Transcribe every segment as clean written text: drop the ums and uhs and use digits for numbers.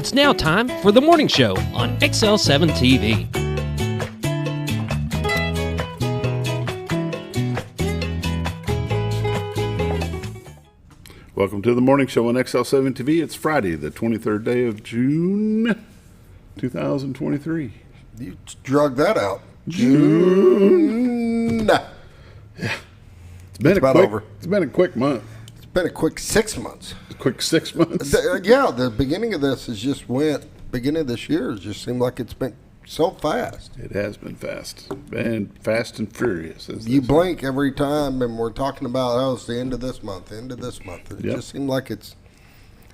It's now time for the morning show on XL7-TV. Welcome to the morning show on XL7-TV. It's Friday, the 23rd day of June, 2023. You drug that out. June. Yeah. It's been a quick month. It's been a quick 6 months. A quick 6 months. The beginning of this beginning of this year has just seemed like it's been so fast. It has been fast. Been fast and furious. You blink every time, and we're talking about, it's the end of this month, It just seemed like it's,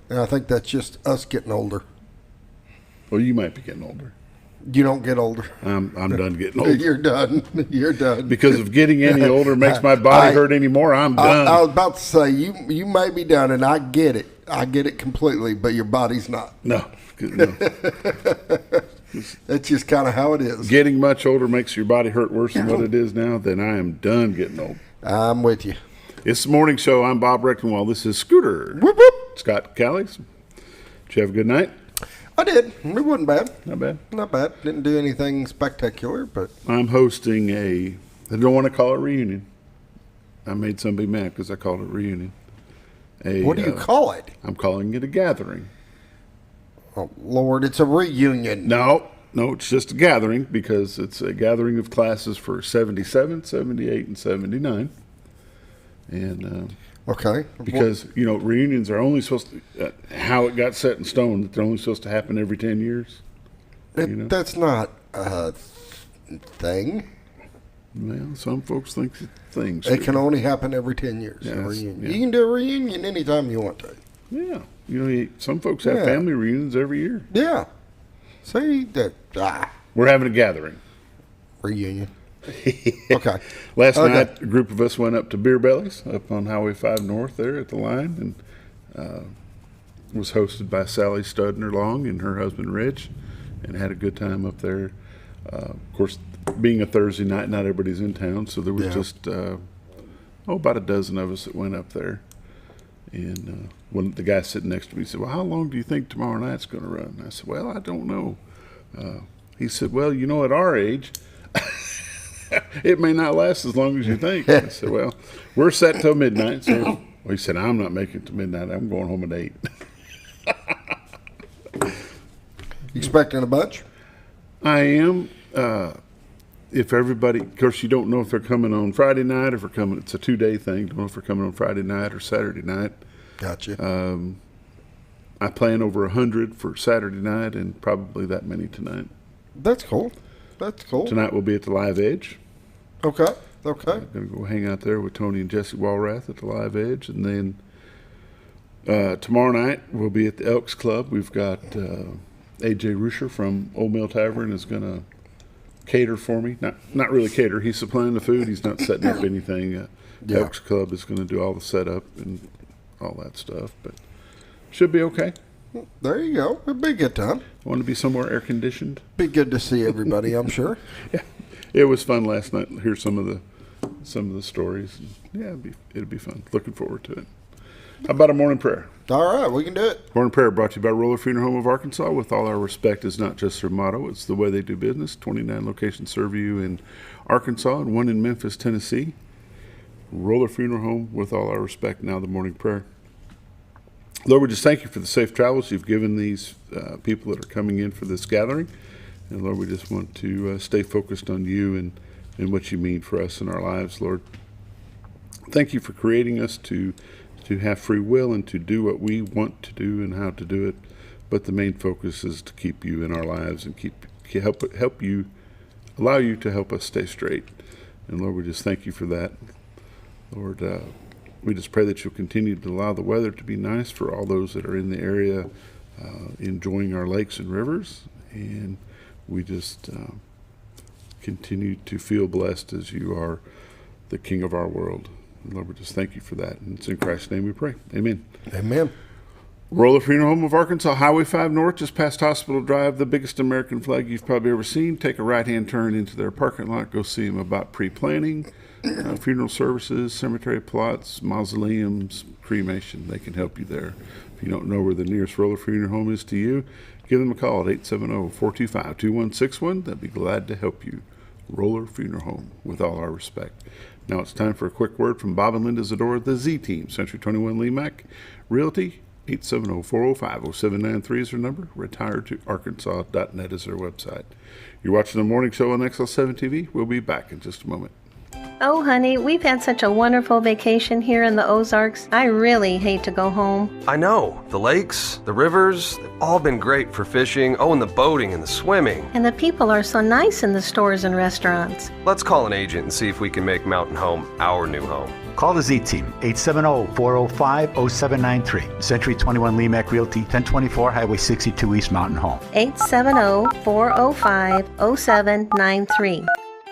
and I think that's just us getting older. Well, you might be getting older. You don't get older. I'm done getting older. You're done. You're done. Because if getting any older makes my body hurt anymore, I'm done. I was about to say, you may be done, and I get it. I get it completely, but your body's not. No. That's just kind of how it is. Getting much older makes your body hurt worse than what it is now. Then I am done getting old. I'm with you. It's the morning show. I'm Bob Reckenwald. This is Scooter. Whoop, whoop. Scott Callies. Did you have a good night? I did. It wasn't bad. Not bad. Not bad. Didn't do anything spectacular, but I'm hosting I don't want to call it a reunion. I made somebody mad because I called it a reunion. What do you call it? I'm calling it a gathering. Oh, Lord, it's a reunion. No, it's just a gathering because it's a gathering of classes for 77, 78, and 79. And okay. Because, reunions are only supposed to, how it got set in stone, that they're only supposed to happen every 10 years. That's not a thing. Well, some folks think things. It can only happen every 10 years. Yes, a reunion. yeah. You can do a reunion anytime you want to. Yeah. Some folks have family reunions every year. Yeah. See, We're having a gathering. Reunion. Okay. Last night, a group of us went up to Beer Bellies up on Highway 5 North there at the line, and was hosted by Sally Studner Long and her husband Rich, and had a good time up there. Of course, being a Thursday night, not everybody's in town, so there was just about a dozen of us that went up there. And when the guy sitting next to me said, "Well, how long do you think tomorrow night's going to run?" And I said, "Well, I don't know." He said, "Well, at our age, it may not last as long as you think." I said, "Well, we're set till midnight." So he said, "I'm not making it to midnight. I'm going home at 8." Expecting a bunch? I am. If everybody, of course, you don't know if they're coming on Friday night or if they're coming. It's a 2-day thing. Don't know if they're coming on Friday night or Saturday night. Gotcha. I plan over 100 for Saturday night and probably that many tonight. That's cool. Tonight we'll be at the Live Edge. Okay. I'm going to go hang out there with Tony and Jesse Walrath at the Live Edge. And then tomorrow night we'll be at the Elks Club. We've got A.J. Rusher from Old Mill Tavern is going to cater for me. Not really cater. He's supplying the food. He's not setting up anything. Elks Club is going to do all the setup and all that stuff. But should be okay. There you go. It'll be a good time. I want to be somewhere air conditioned. Be good to see everybody, I'm sure. Yeah, it was fun last night. Hear some of the stories. Yeah, it'll be fun. Looking forward to it. How about a morning prayer? All right, we can do it. Morning prayer brought to you by Roller Funeral Home of Arkansas. With all our respect is not just their motto; it's the way they do business. 29 locations serve you in Arkansas and 1 in Memphis, Tennessee. Roller Funeral Home. With all our respect, now the morning prayer. Lord, we just thank you for the safe travels you've given these people that are coming in for this gathering. And Lord, we just want to stay focused on you and what you mean for us in our lives, Lord. Thank you for creating us to have free will and to do what we want to do and how to do it. But the main focus is to keep you in our lives and allow you to help us stay straight. And Lord, we just thank you for that. Lord, we just pray that you'll continue to allow the weather to be nice for all those that are in the area enjoying our lakes and rivers. And we just continue to feel blessed as you are the King of our world. And Lord, we just thank you for that. And it's in Christ's name we pray. Amen. Amen. Roller Funeral Home of Arkansas, Highway 5 North, just past Hospital Drive, the biggest American flag you've probably ever seen. Take a right-hand turn into their parking lot. Go see them about pre-planning, funeral services, cemetery plots, mausoleums, cremation. They can help you there. If you don't know where the nearest Roller Funeral Home is to you, give them a call at 870-425-2161. They'll be glad to help you. Roller Funeral Home, with all our respect. Now it's time for a quick word from Bob and Linda Zdora, the Z Team, Century 21 LeMac Realty. 870-405-0793 is their number. Retiredtoarkansas.net is their website. You're watching the morning show on XL7-TV. We'll be back in just a moment. Oh, honey, we've had such a wonderful vacation here in the Ozarks. I really hate to go home. I know. The lakes, the rivers, they've all been great for fishing. Oh, and the boating and the swimming. And the people are so nice in the stores and restaurants. Let's call an agent and see if we can make Mountain Home our new home. Call the Z-Team, 870-405-0793. Century 21 LeMac Realty, 1024 Highway 62 East Mountain Home. 870-405-0793.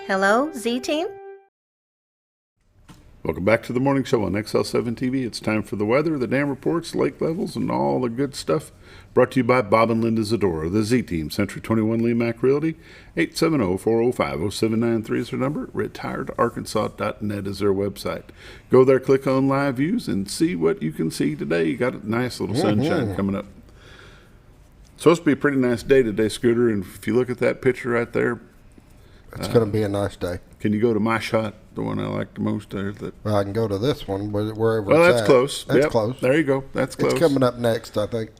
Hello, Z-Team? Welcome back to the morning show on XL7-TV. It's time for the weather, the dam reports, lake levels, and all the good stuff. Brought to you by Bob and Linda Zdora, the Z-Team, Century 21 LeMac Realty. 870-405-0793 is their number. Retiredtoarkansas.net is their website. Go there, click on live views, and see what you can see today. You got a nice little sunshine coming up. It's supposed to be a pretty nice day today, Scooter, and if you look at that picture right there, it's going to be a nice day. Can you go to my shot, the one I like the most there? Well, I can go to this one, wherever well, it's that's at. close. That's Yep. close. There you go. That's close. It's coming up next, I think.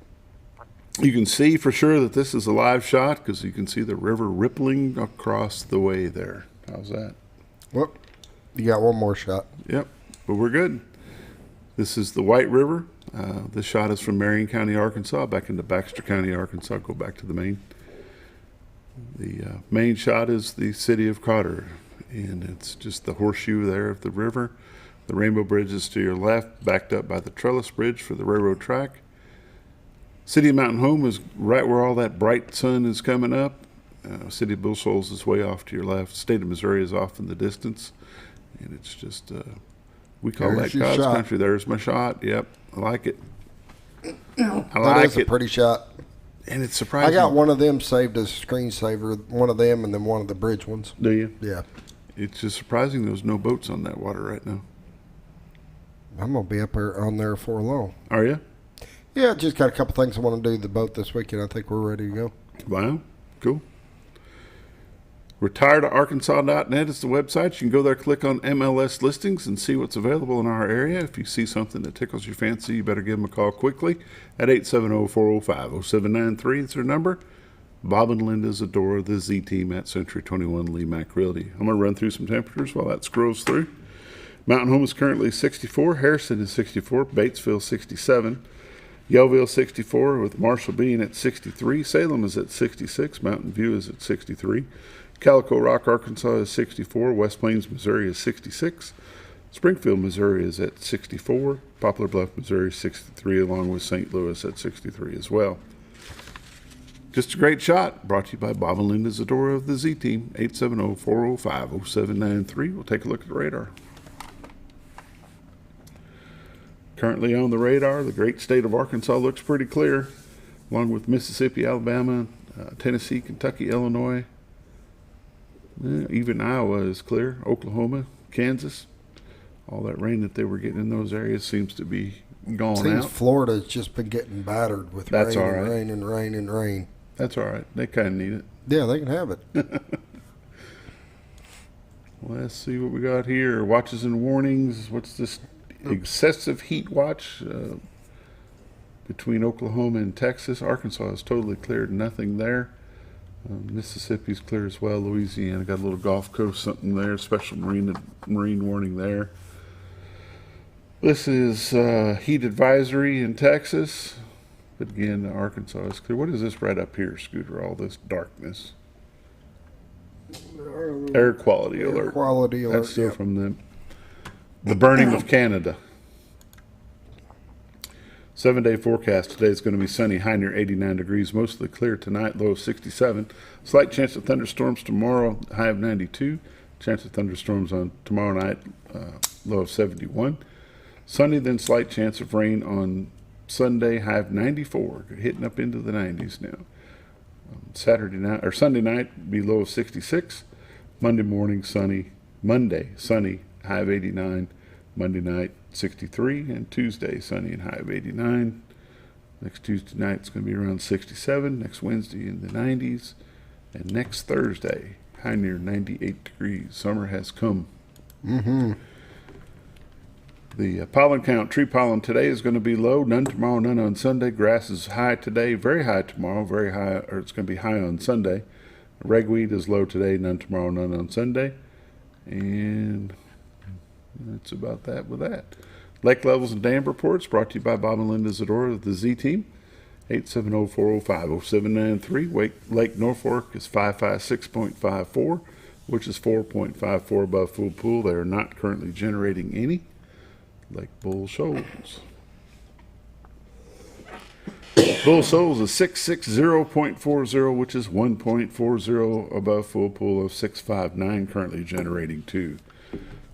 You can see for sure that this is a live shot because you can see the river rippling across the way there. How's that? Well, you got one more shot. Yep, but we're good. This is the White River. This shot is from Marion County, Arkansas, back into Baxter County, Arkansas. Go back to the main. The main shot is the city of Cotter, and it's just the horseshoe there of the river. The Rainbow Bridge is to your left, backed up by the Trellis Bridge for the railroad track. City of Mountain Home is right where all that bright sun is coming up. City of Bull Shoals is way off to your left. State of Missouri is off in the distance, and it's just we call There's that your God's shot. country. There's my shot. Yep, I like it. That like is a it. pretty shot. And it's I surprising. got one of them saved as a screensaver, one of them and then one of the bridge ones. Do you? Yeah. It's just surprising there's no boats on that water right now. I'm going to be up there on there for long. Are you? Yeah, just got a couple things I want to do to the boat this weekend. I think we're ready to go. Wow, cool. Retiredtoarkansas.net is the website. You can go there, click on MLS listings, and see what's available in our area. If you see something that tickles your fancy, you better give them a call quickly at 870-405-0793. It's their number. Bob and Linda Zdora, the Z Team at Century 21 LeMac Realty. I'm going to run through some temperatures while that scrolls through. Mountain Home is currently 64. Harrison is 64. Batesville 67. Yellville 64, with Marshall being at 63. Salem is at 66. Mountain View is at 63. Calico Rock, Arkansas is 64. West Plains, Missouri is 66. Springfield, Missouri is at 64. Poplar Bluff, Missouri is 63, along with St. Louis at 63 as well. Just a great shot. Brought to you by Bob and Linda Zdora of the Z Team. 870-405-0793. We'll take a look at the radar. Currently on the radar, the great state of Arkansas looks pretty clear, along with Mississippi, Alabama, Tennessee, Kentucky, Illinois. Even Iowa is clear. Oklahoma, Kansas. All that rain that they were getting in those areas seems to be gone Seems out. Florida's just been getting battered with That's rain all and right. rain and rain and rain. That's all right. They kind of need it. Yeah, they can have it. Let's see what we got here. Watches and warnings. What's this excessive heat watch between Oklahoma and Texas? Arkansas is totally cleared. Nothing there. Mississippi's clear as well. Louisiana got a little Gulf Coast something there. Special marine warning there. This is heat advisory in Texas. But again, Arkansas is clear. What is this right up here, Scooter? All this darkness. Air quality alert. Air quality alert. That's still yep. from the burning of Canada. 7-day forecast. Today is going to be sunny, high near 89 degrees. Mostly clear tonight, low of 67. Slight chance of thunderstorms tomorrow, high of 92. Chance of thunderstorms on tomorrow night, low of 71. Sunny, then slight chance of rain on Sunday, high of 94, hitting up into the 90s now. Saturday night or Sunday night, be low of 66. Monday, sunny, high of 89. Monday night, 63, and Tuesday, sunny and high of 89. Next Tuesday night, it's going to be around 67. Next Wednesday, in the 90s. And next Thursday, high near 98 degrees. Summer has come. Mm-hmm. The pollen count, tree pollen today is going to be low. None tomorrow, none on Sunday. Grass is high today, very high tomorrow, very high, or it's going to be high on Sunday. Ragweed is low today, none tomorrow, none on Sunday. And that's about that with that. Lake levels and dam reports brought to you by Bob and Linda Zdora of the Z Team. 870-405-0793. Lake Norfolk is 556.54, which is 4.54 above full pool. They are not currently generating any. Lake Bull Shoals. Bull Shoals is 660.40, which is 1.40 above full pool of 659, currently generating 2.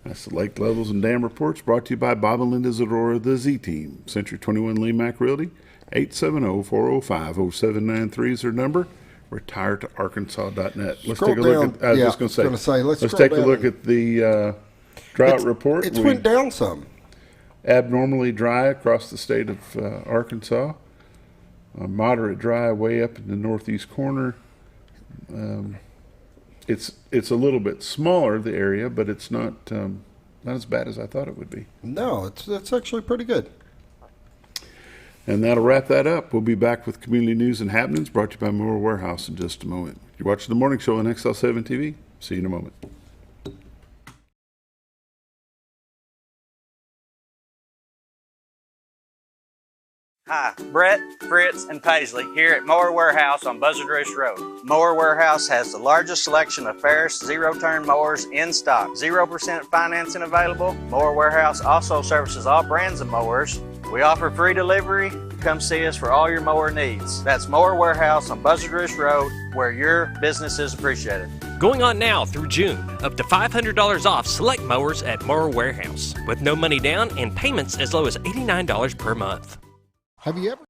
That's the lake levels and dam reports brought to you by Bob and Linda Zdora, the Z Team. Century 21 LeMac Realty, 870-405-0793 is their number. Retire to Arkansas.net. Let's take a look at, I was just going to say, let's take a look at the drought report. It's went down some. Abnormally dry across the state of Arkansas. Moderate dry way up in the northeast corner. It's a little bit smaller, the area, but it's not as bad as I thought it would be. No, it's actually pretty good. And that'll wrap that up. We'll be back with community news and happenings brought to you by Moore Warehouse in just a moment. You're watching the morning show on XL7-TV. See you in a moment. Hi, Brett, Fritz, and Paisley here at Mower Warehouse on Buzzard Roost Road. Mower Warehouse has the largest selection of Ferris zero-turn mowers in stock. 0% financing available. Mower Warehouse also services all brands of mowers. We offer free delivery. Come see us for all your mower needs. That's Mower Warehouse on Buzzard Roost Road, where your business is appreciated. Going on now through June, up to $500 off select mowers at Mower Warehouse, with no money down and payments as low as $89 per month. Have you ever?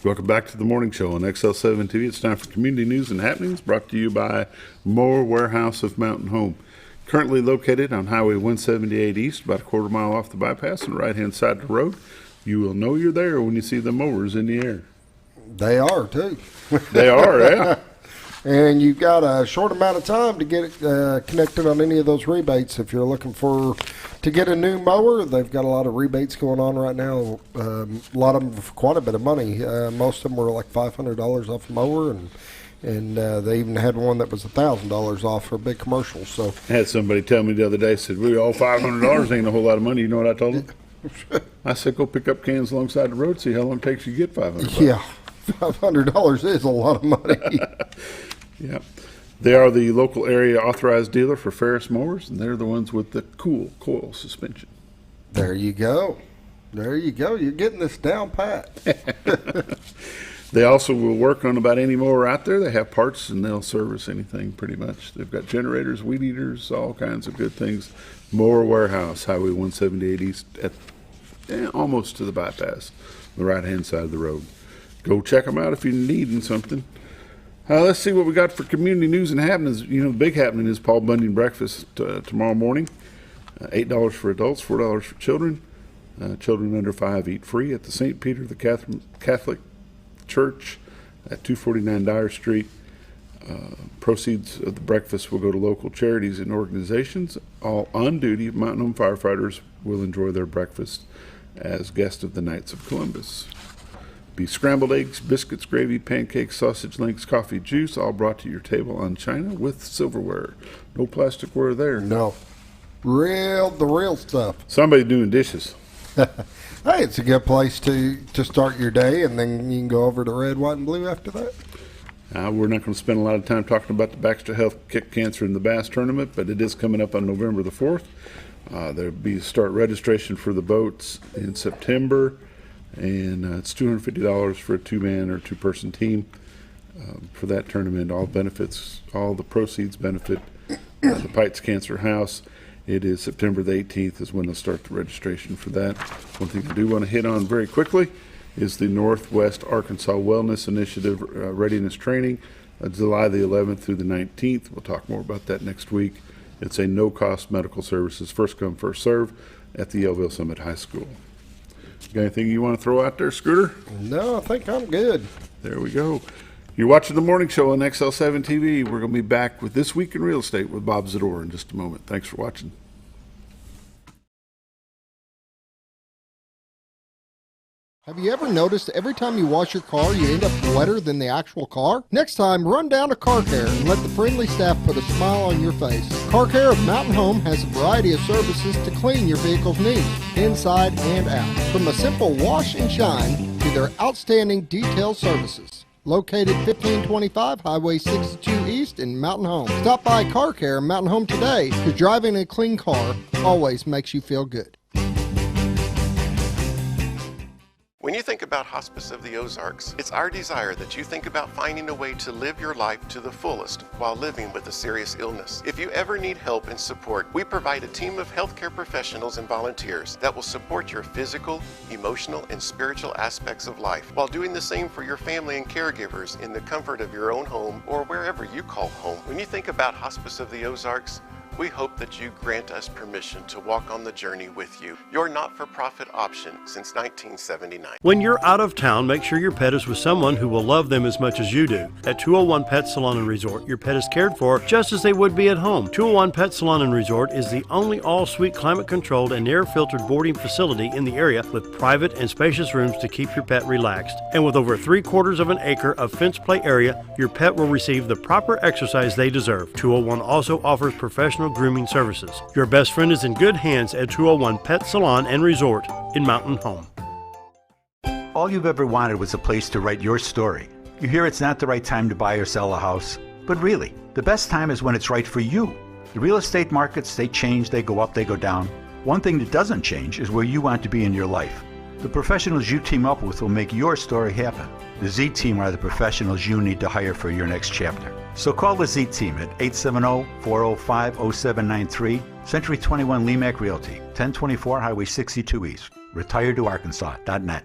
Welcome back to the morning show on XL7-TV. It's time for community news and happenings brought to you by Moore Warehouse of Mountain Home. Currently located on Highway 178 East, about a quarter mile off the bypass on the right-hand side of the road. You will know you're there when you see the mowers in the air. They are, too. They are, yeah. And you've got a short amount of time to get connected on any of those rebates. If you're looking to get a new mower, they've got a lot of rebates going on right now. A lot of them for quite a bit of money. Most of them were like $500 off a mower, and they even had one that was $1,000 off for a big commercial. So I had somebody tell me the other day, said, we all $500 ain't a whole lot of money. You know what I told them? I said, go pick up cans alongside the road, see how long it takes you to get $500. Yeah, $500 is a lot of money. Yeah. They are the local area authorized dealer for Ferris mowers, and they're the ones with the cool coil suspension. There you go. There you go. You're getting this down pat. They also will work on about any mower out there. They have parts, and they'll service anything pretty much. They've got generators, weed eaters, all kinds of good things. Mower Warehouse, Highway 178 East, almost to the bypass, the right-hand side of the road. Go check them out if you're needing something. Let's see what we got for community news and happenings. You know, the big happening is Paul Bunyan breakfast tomorrow morning. $8 for adults, $4 for children. Children under 5 eat free at the St. Peter the Catholic Church at 249 Dyer Street. Proceeds of the breakfast will go to local charities and organizations. All on-duty Mountain Home firefighters will enjoy their breakfast as guests of the Knights of Columbus. Be scrambled eggs, biscuits, gravy, pancakes, sausage links, coffee, juice, all brought to your table on china with silverware. No plasticware there. No. The real stuff. Somebody doing dishes. Hey, it's a good place to start your day, and then you can go over to red, white, and blue after that. We're not going to spend a lot of time talking about the Baxter Health Kick Cancer and the Bass Tournament, but it is coming up on November the 4th. There'll be start registration for the boats in September. And it's $250 for a two-man or two-person team for that tournament. All the proceeds benefit the Pites Cancer House. It is September the 18th is when they'll start the registration for that. One thing I do want to hit on very quickly is the Northwest Arkansas Wellness Initiative Readiness Training, July the 11th through the 19th. We'll talk more about that next week. It's a no-cost medical services, first come, first serve, at the Yellville Summit High School. Got anything you want to throw out there, Scooter? No, I think I'm good. There we go. You're watching the morning show on XL7-TV. We're going to be back with This Week in Real Estate with Bob Zdora in just a moment. Thanks for watching. Have you ever noticed every time you wash your car, you end up wetter than the actual car? Next time, run down to Car Care and let the friendly staff put a smile on your face. Car Care of Mountain Home has a variety of services to clean your vehicle's needs, inside and out. From a simple wash and shine to their outstanding detailed services. Located 1525 Highway 62 East in Mountain Home. Stop by Car Care Mountain Home today, because driving a clean car always makes you feel good. When you think about Hospice of the Ozarks, it's our desire that you think about finding a way to live your life to the fullest while living with a serious illness. If you ever need help and support, we provide a team of healthcare professionals and volunteers that will support your physical, emotional, and spiritual aspects of life, while doing the same for your family and caregivers in the comfort of your own home or wherever you call home. When you think about Hospice of the Ozarks, we hope that you grant us permission to walk on the journey with you. Your not-for-profit option since 1979. When you're out of town, make sure your pet is with someone who will love them as much as you do. At 201 Pet Salon and Resort, your pet is cared for just as they would be at home. 201 Pet Salon and Resort is the only all-suite climate-controlled and air-filtered boarding facility in the area with private and spacious rooms to keep your pet relaxed. And with over 3/4 of an acre of fenced play area, your pet will receive the proper exercise they deserve. 201 also offers professional grooming services. Your best friend is in good hands at 201 Pet Salon and Resort in Mountain Home. All you've ever wanted was a place to write your story. You hear it's not the right time to buy or sell a house, but really, the best time is when it's right for you. The real estate markets, they change, they go up, they go down. One thing that doesn't change is where you want to be in your life. The professionals you team up with will make your story happen. The Z Team are the professionals you need to hire for your next chapter. So call the Z Team at 870-405-0793, Century 21 LeMac Realty, 1024 Highway 62 East, retiredtoarkansas.net.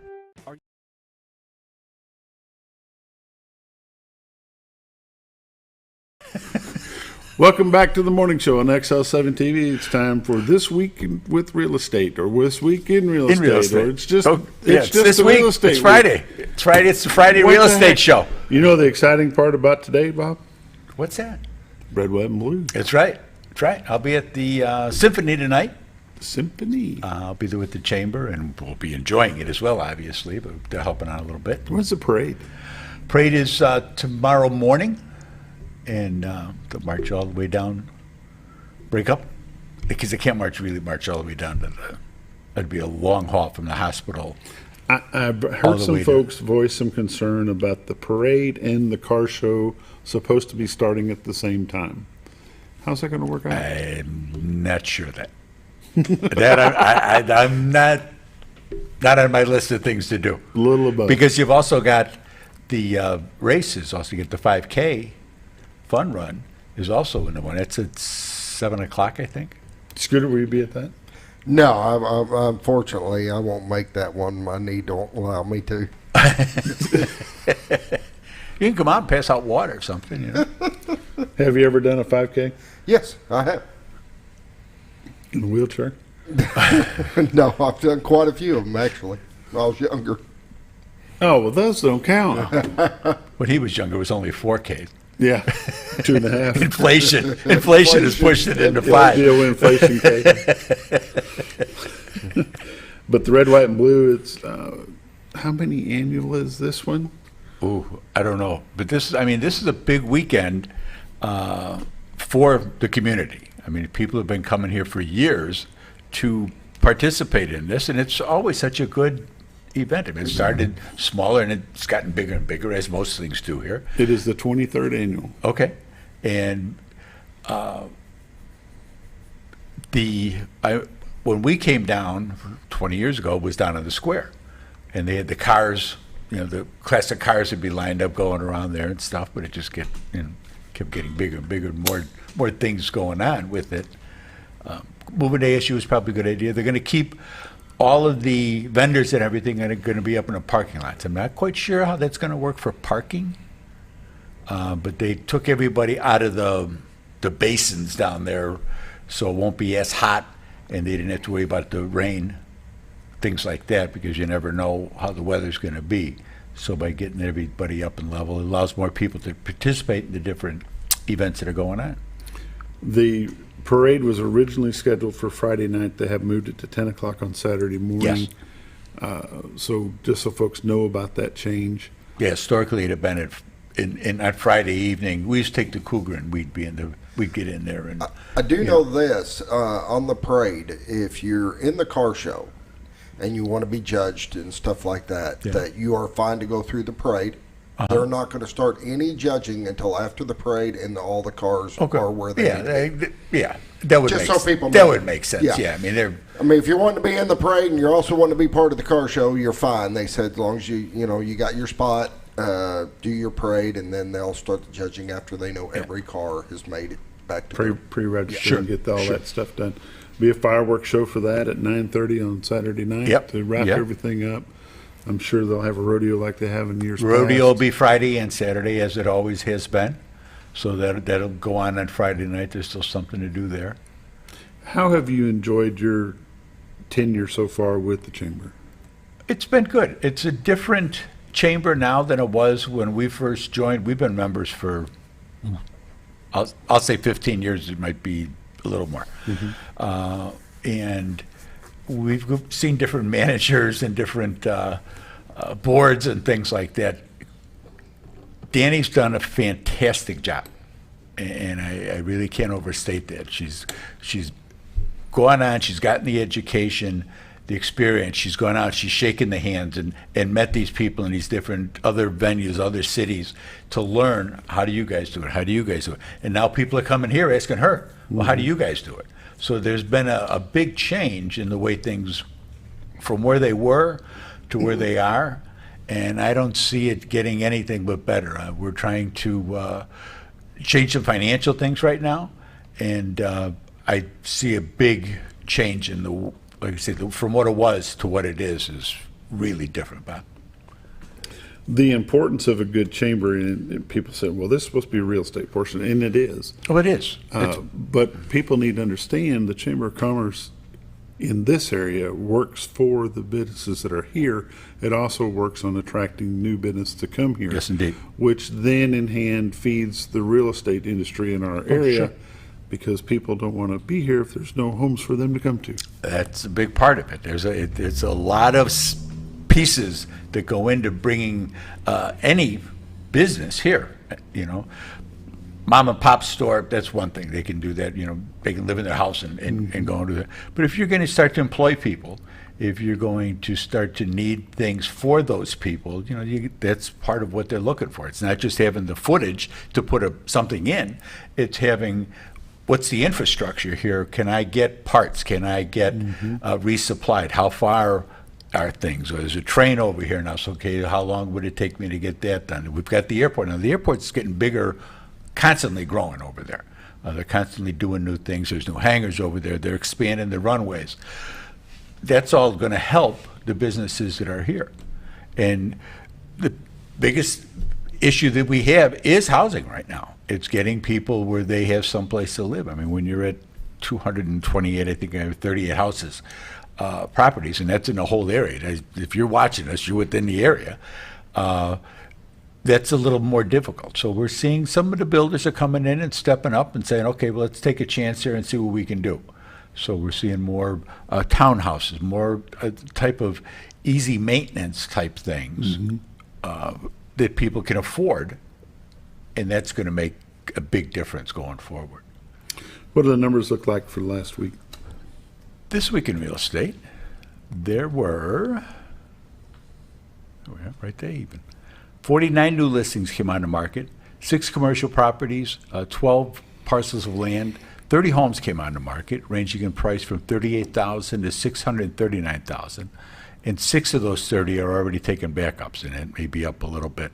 Welcome back to the morning show on XL7-TV. It's time for This Week with Real Estate, or This Week in Real Estate. Or it's just, it's just this week. Real estate. It's Friday. Week. It's Friday. It's the Friday Real Estate Show. You know the exciting part about today, Bob? What's that? Red, white, and blue. That's right. That's right. I'll be at the Symphony tonight. Symphony. I'll be there with the Chamber, and we'll be enjoying it as well, obviously, but they're helping out a little bit. When's the parade? Parade is tomorrow morning. And they'll march all the way down, break up, because they can't march all the way down to that'd be a long haul from the hospital. I've heard some folks voice some concern about the parade and the car show supposed to be starting at the same time. How's that going to work out? I'm not sure that. I'm not on my list of things to do. A little above. Because you've also got the races, also you get the 5K. Fun Run is also in the one. It's at 7 o'clock, I think. Scooter, will you be at that? No, unfortunately, I won't make that one. My knee don't allow me to. You can come out and pass out water or something, you know. Have you ever done a 5K? Yes, I have. In a wheelchair? No, I've done quite a few of them, actually, when I was younger. Oh, well, those don't count. When he was younger, it was only 4K. Yeah, 2.5. Inflation has pushed it into 5. Deal inflation cake. But the red, white, and blue, it's how many annual is this one? Ooh, I don't know. But this is a big weekend for the community. I mean, people have been coming here for years to participate in this, and it's always such a good event. I mean, it started smaller and it's gotten bigger and bigger, as most things do here. It is the 23rd annual. Okay. And when we came down 20 years ago, it was down in the square. And they had the cars, the classic cars would be lined up going around there and stuff, but it just kept kept getting bigger and bigger, and more things going on with it. Moving to ASU is probably a good idea. They're going to keep all of the vendors and everything are going to be up in the parking lots. I'm not quite sure how that's going to work for parking, but they took everybody out of the basins down there, so it won't be as hot, and they didn't have to worry about the rain, things like that, because you never know how the weather's going to be. So by getting everybody up and level, it allows more people to participate in the different events that are going on. The parade was originally scheduled for Friday night. They have moved it to 10 o'clock on Saturday morning. Yes. So just so folks know about that change. Yeah, historically it had been on Friday evening. We used to take the Cougar and we'd get in there. And I do know this, on the parade, if you're in the car show and you want to be judged and stuff like that, that you are fine to go through the parade. They're not going to start any judging until after the parade and all the cars are where they need to be. That would Just make so people that know. would make sense. Yeah, I mean, if you want to be in the parade and you also want to be part of the car show, you're fine. They said as long as you got your spot, do your parade, and then they'll start the judging after they know every car has made it back to pre-register and get all that stuff done. Be a fireworks show for that at 9:30 on Saturday night to wrap everything up. I'm sure they'll have a rodeo like they have in years past. Rodeo will be Friday and Saturday, as it always has been. So that'll go on Friday night. There's still something to do there. How have you enjoyed your tenure so far with the chamber? It's been good. It's a different chamber now than it was when we first joined. We've been members for, I'll say 15 years. It might be a little more. And we've seen different managers and different boards and things like that. Danny's done a fantastic job, and I really can't overstate that. She's gone on, she's gotten the education, the experience, she's gone out, she's shaken the hands and met these people in these different other venues, other cities, to learn, how do you guys do it, how do you guys do it? And now people are coming here asking her, well, how do you guys do it? So there's been a big change in the way things, from where they were to where they are, and I don't see it getting anything but better. We're trying to change some financial things right now, and I see a big change in like I said, from what it was to what it is really different, Bob. The importance of a good chamber, and people say, well, this is supposed to be a real estate portion, and it is. Oh, it is. But people need to understand the Chamber of Commerce in this area works for the businesses that are here. It also works on attracting new business to come here. Yes, indeed. Which then in hand feeds the real estate industry in our area. Sure. Because people don't want to be here if there's no homes for them to come to. That's a big part of it. There's a lot of pieces that go into bringing any business here. Mom and pop store, that's one thing. They can do that. They can live in their house and go into that. But if you're going to start to employ people, if you're going to start to need things for those people, that's part of what they're looking for. It's not just having the footage to put something in. It's having, what's the infrastructure here? Can I get parts? Can I get resupplied? How far are things? Or there's a train over here now, so okay, how long would it take me to get that done? We've got the airport. Now, the airport's getting bigger, constantly growing over there. They're constantly doing new things. There's new hangars over there. They're expanding the runways. That's all going to help the businesses that are here. And the biggest issue that we have is housing right now. It's getting people where they have someplace to live. I mean, when you're at 228, I think I have 38 houses, properties, and that's in the whole area. If you're watching us, you're within the area. That's a little more difficult. So we're seeing some of the builders are coming in and stepping up and saying, okay, well, let's take a chance here and see what we can do. So we're seeing more townhouses, more type of easy maintenance type things that people can afford, and that's going to make a big difference going forward. What do the numbers look like for last week? This week in real estate, there were, right there even, 49 new listings came on the market, 6 commercial properties, 12 parcels of land, 30 homes came on the market, ranging in price from $38,000 to $639,000, and 6 of those 30 are already taking backups, and it may be up a little bit.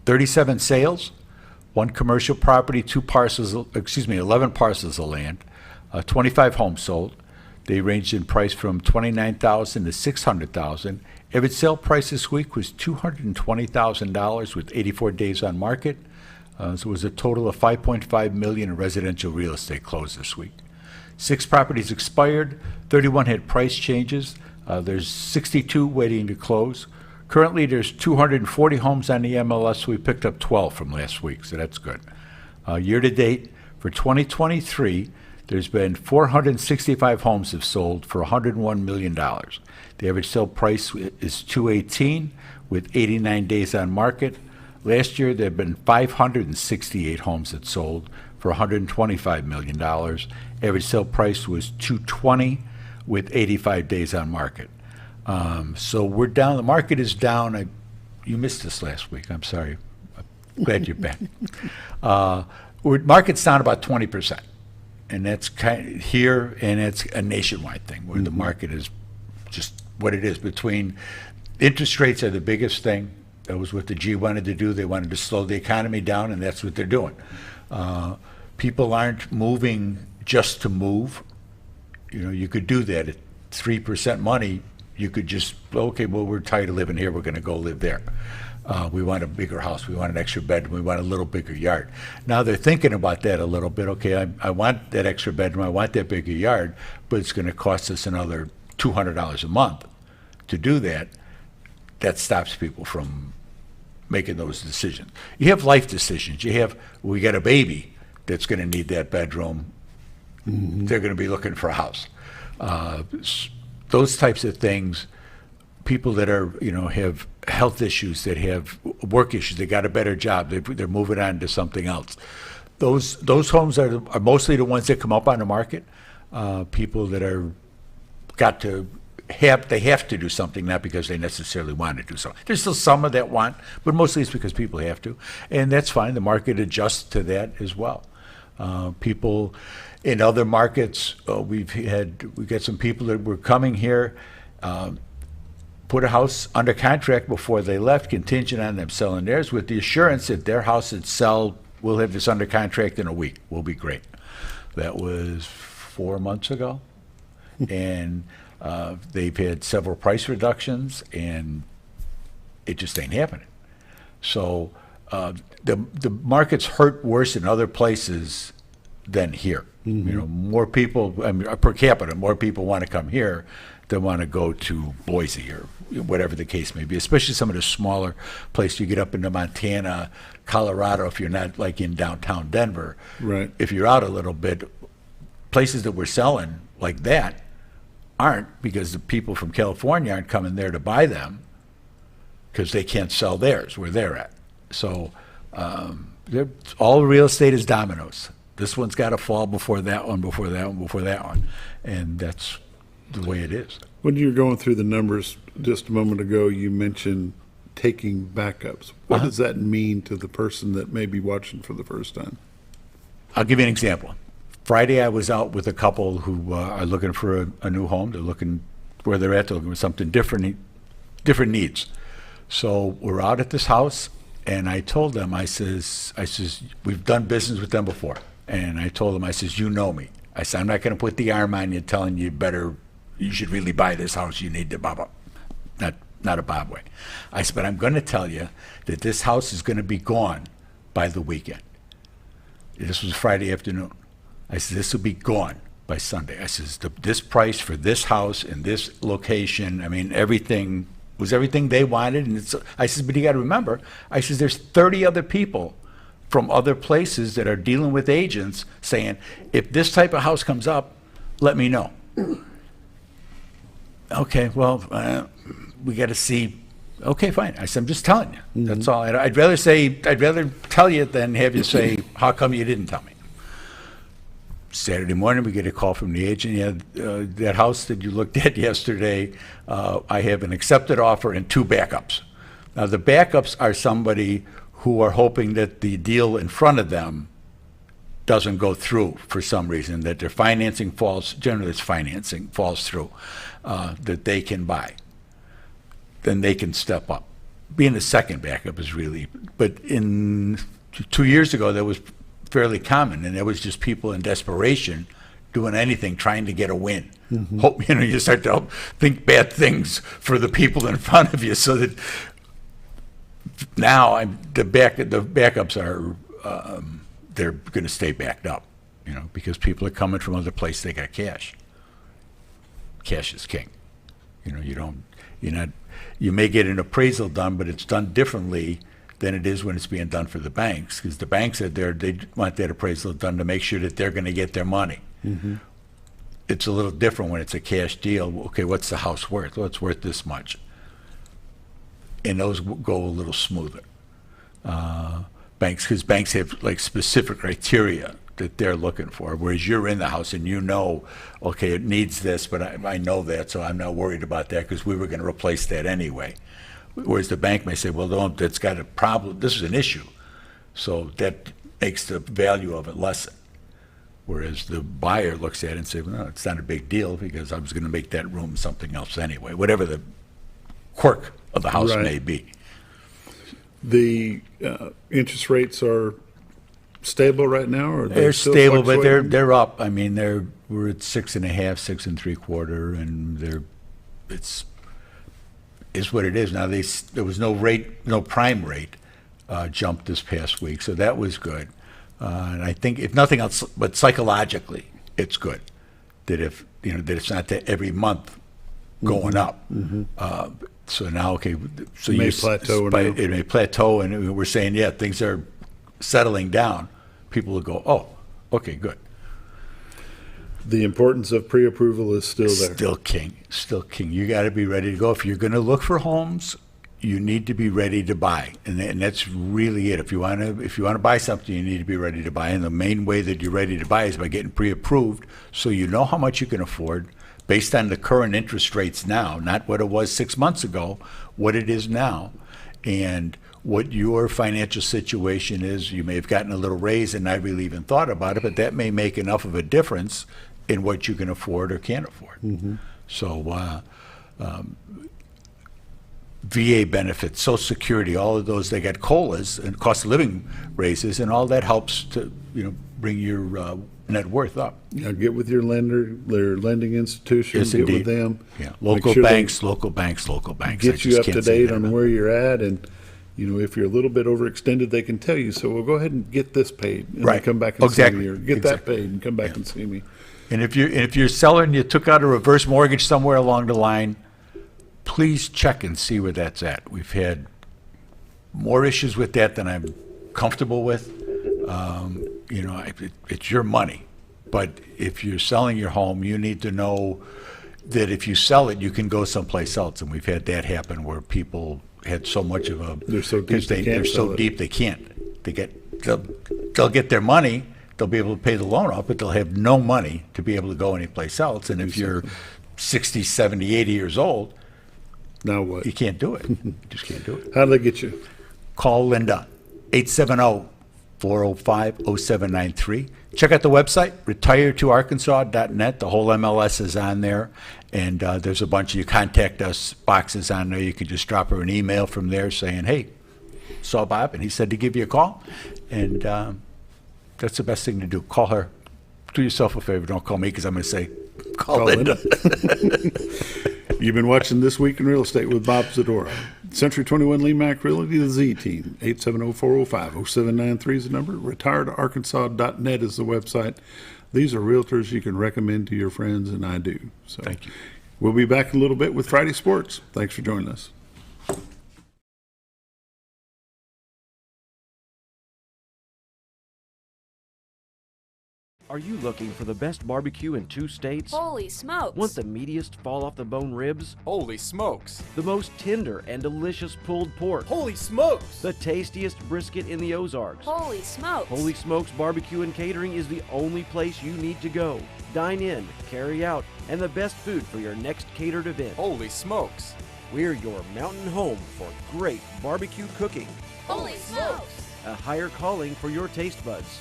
37 sales, 1 commercial property, 11 parcels of land, 25 homes sold. They ranged in price from $29,000 to $600,000. Average sale price this week was $220,000 with 84 days on market. So it was a total of $5.5 million in residential real estate closed this week. 6 properties expired, 31 had price changes. There's 62 waiting to close. Currently, there's 240 homes on the MLS, so we picked up 12 from last week, so that's good. Year to date, for 2023, there's been 465 homes have sold for $101 million. The average sale price is $218 with 89 days on market. Last year, there have been 568 homes that sold for $125 million. Average sale price was $220 with 85 days on market. So we're down. The market is down. You missed this last week. I'm sorry. I'm glad you're back. Market's down about 20%. And that's kind of here, and it's a nationwide thing where the market is just what it is. Between interest rates are the biggest thing. That was what the G wanted to do. They wanted to slow the economy down, and that's what they're doing. People aren't moving just to move. You could do that at 3% money. You could just, okay, well, we're tired of living here. We're going to go live there. We want a bigger house. We want an extra bedroom. We want a little bigger yard. Now they're thinking about that a little bit. Okay, I want that extra bedroom. I want that bigger yard, but it's going to cost us another $200 a month to do that. That stops people from making those decisions. You have life decisions. We got a baby that's going to need that bedroom. They're going to be looking for a house. Those types of things, people that are, have health issues, that have work issues, they got a better job, they're moving on to something else. Those homes are mostly the ones that come up on the market. People that they have to do something, not because they necessarily want to do something. There's still some of that want, but mostly it's because people have to, and that's fine. The market adjusts to that as well. People in other markets, we've got some people that were coming here, put a house under contract before they left, contingent on them selling theirs, with the assurance that their house would sell. We'll have this under contract in a week. We'll be great. That was 4 months ago, and they've had several price reductions, and it just ain't happening. So the market's hurt worse in other places than here. More people, per capita, more people want to come here than want to go to Boise or whatever the case may be, especially some of the smaller places. You get up into Montana, Colorado, if you're not like in downtown Denver. Right. If you're out a little bit, places that we're selling like that aren't, because the people from California aren't coming there to buy them because they can't sell theirs where they're at. So all real estate is dominoes. This one's got to fall before that one, before that one, before that one. And that's the way it is. When you were going through the numbers just a moment ago, you mentioned taking backups. What does that mean to the person that may be watching for the first time? I'll give you an example. Friday, I was out with a couple who are looking for a new home. They're looking where they're at. They're looking for something different needs. So we're out at this house, and I told them, I says, we've done business with them before. And I told them, I says, you know me. I said, I'm not going to put the arm on you telling you you should really buy this house. You need to Bob. Not a Bob way. I said, but I'm going to tell you that this house is going to be gone by the weekend. This was Friday afternoon. I said, this will be gone by Sunday. I says, this price for this house in this location, everything was everything they wanted. And I says, but you got to remember, I says, there's 30 other people from other places that are dealing with agents saying, if this type of house comes up, let me know. Okay, well, we got to see. Okay, fine. I said, I'm just telling you. That's all. I'd rather tell you than have you say, how come you didn't tell me? Saturday morning, we get a call from the agent. Yeah, that house that you looked at yesterday, I have an accepted offer and 2 backups. Now, the backups are somebody who are hoping that the deal in front of them doesn't go through for some reason, that their financing falls through, that they can buy. Then they can step up. Being a second backup is really, but in 2 years ago, that was fairly common, and it was just people in desperation doing anything, trying to get a win. Hope, you start to think bad things for the people in front of you, so that now the backups are they're going to stay backed up, because people are coming from other places. They got cash. Cash is king. You may get an appraisal done, but it's done differently than it is when it's being done for the banks, because the banks are there, they want that appraisal done to make sure that they're going to get their money. It's a little different when it's a cash deal. Okay, what's the house worth? Well, it's worth this much. And those go a little smoother. Because banks have like specific criteria that they're looking for, whereas you're in the house and okay, it needs this, but I know that, so I'm not worried about that because we were going to replace that anyway. Whereas the bank may say, well, that's got a problem, this is an issue, so that makes the value of it lessen. Whereas the buyer looks at it and says, well, no, it's not a big deal because I was going to make that room something else anyway, whatever the quirk of the house may be. The interest rates are stable right now, or they're stable, but they're up. I mean, we're at 6.5, 6 3/4, and it's what it is now. There was no prime rate jump this past week, so that was good. And I think if nothing else, but psychologically, it's good that that it's not that every month going up. So now, okay, so it may plateau. It may plateau, and we're saying, yeah, things are settling down. People will go, oh, okay, good. The importance of pre-approval is still there. Still king. You got to be ready to go. If you're going to look for homes, you need to be ready to buy, and that's really it. If you want to buy something, you need to be ready to buy, and the main way that you're ready to buy is by getting pre-approved, so you know how much you can afford based on the current interest rates now, not what it was 6 months ago, what it is now, and what your financial situation is. You may have gotten a little raise and not really even thought about it, but that may make enough of a difference in what you can afford or can't afford. So VA benefits, Social Security, all of those, they got COLAs and cost of living raises, and all that helps to bring your net worth up. Get with your lender, their lending institution. Yes, get indeed. with them. Yeah, local banks. Get you up to date on where you're at, and if you're a little bit overextended, they can tell you. So we'll go ahead and get this paid, and then come back and see me, or get that paid and come back and see me. And if you're selling, you took out a reverse mortgage somewhere along the line, please check and see where that's at. We've had more issues with that than I'm comfortable with. It's your money, but if you're selling your home, you need to know that if you sell it, you can go someplace else. And we've had that happen where people had so much of a they're so deep they can't. They'll get their money. They'll be able to pay the loan off, but they'll have no money to be able to go anyplace else. And if you're 60, 70, 80 years old, now what? You can't do it. You just can't do it. How do they get you? Call Linda, 870-405-0793. Check out the website, retiretoarkansas.net. The whole MLS is on there, and there's a bunch of you contact us boxes on there. You can just drop her an email from there saying, hey, saw Bob, and he said to give you a call. And that's the best thing to do. Call her. Do yourself a favor. Don't call me, because I'm going to say, call Linda. You've been watching This Week in Real Estate with Bob Zdora. Century 21 LeMac Realty, the Z Team. 870-405-0793 is the number. Retiredarkansas.net is the website. These are realtors you can recommend to your friends, and I do. So thank you. We'll be back in a little bit with Friday Sports. Thanks for joining us. Are you looking for the best barbecue in 2 states? Holy smokes! Want the meatiest fall-off-the-bone ribs? Holy smokes! The most tender and delicious pulled pork? Holy smokes! The tastiest brisket in the Ozarks? Holy smokes! Holy Smokes Barbecue and Catering is the only place you need to go. Dine in, carry out, and the best food for your next catered event. Holy smokes! We're your mountain home for great barbecue cooking. Holy smokes! A higher calling for your taste buds.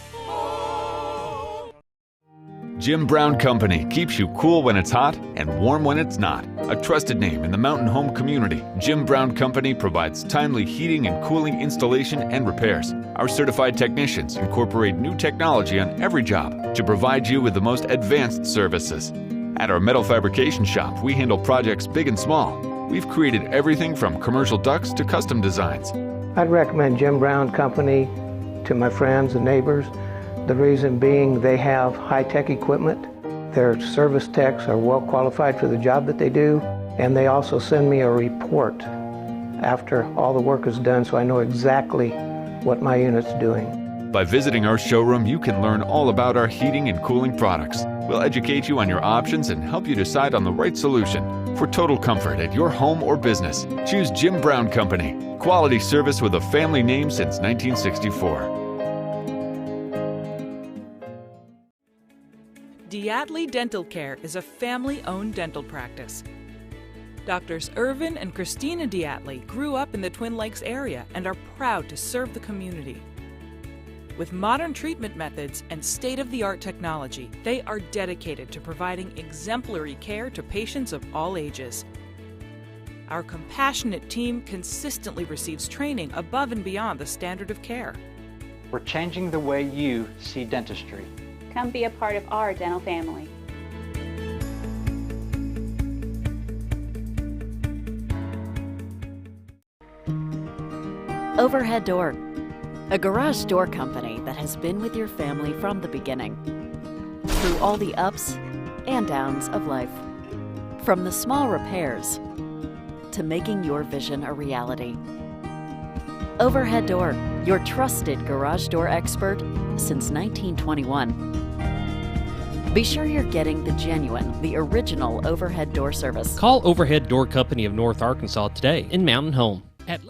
Jim Brown Company keeps you cool when it's hot and warm when it's not. A trusted name in the Mountain Home community, Jim Brown Company provides timely heating and cooling installation and repairs. Our certified technicians incorporate new technology on every job to provide you with the most advanced services. At our metal fabrication shop, we handle projects big and small. We've created everything from commercial ducts to custom designs. I'd recommend Jim Brown Company to my friends and neighbors. The reason being they have high-tech equipment. Their service techs are well qualified for the job that they do, and they also send me a report after all the work is done so I know exactly what my unit's doing. By visiting our showroom, you can learn all about our heating and cooling products. We'll educate you on your options and help you decide on the right solution. For total comfort at your home or business, choose Jim Brown Company. Quality service with a family name since 1964. Diatley Dental Care is a family-owned dental practice. Doctors Irvin and Christina Diatley grew up in the Twin Lakes area and are proud to serve the community. With modern treatment methods and state-of-the-art technology, they are dedicated to providing exemplary care to patients of all ages. Our compassionate team consistently receives training above and beyond the standard of care. We're changing the way you see dentistry. Come be a part of our dental family. Overhead Door, a garage door company that has been with your family from the beginning, through all the ups and downs of life. From the small repairs to making your vision a reality. Overhead Door, your trusted garage door expert since 1921. Be sure you're getting the genuine, the original overhead door service. Call Overhead Door Company of North Arkansas today in Mountain Home at